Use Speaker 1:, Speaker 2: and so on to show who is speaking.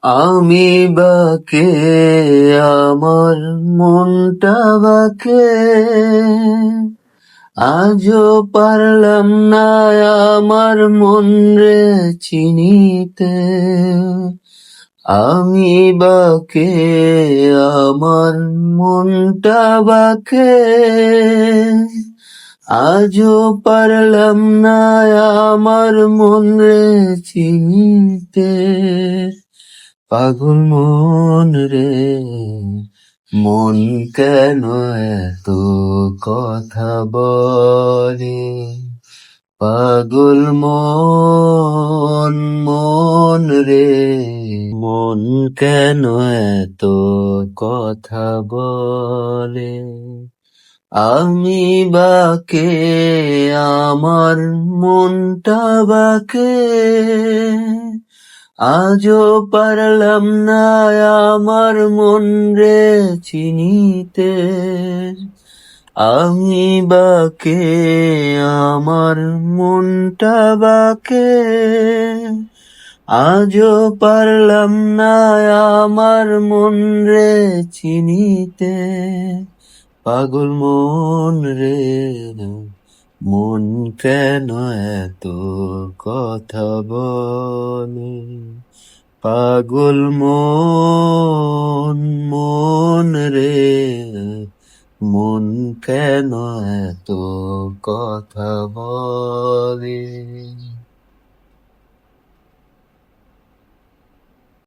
Speaker 1: আমি বাকে আমার মনটা বাকে আজও পারলাম না আমার মন রে চিনিতে। আমি বাকে আমার মনটা বাকে আজও পারলাম না আমার মন রে চিনিতে। পাগল মন রে, মন কেন এত কথা বলে? পাগল মন, মন রে, মন কেন এত কথা বলে? আমি বাকে আমার মনটা বাকে আজও পারলাম না আমার মন রে চিনিতে। আমি বাকে আমার মনটা বাকে আজও পারলাম না আমার মন রে চিনিতে। পাগল মন রে, মন কেন এত কথা বলে? পাগল মন, মন রে, মন কেন এত কথা বলে?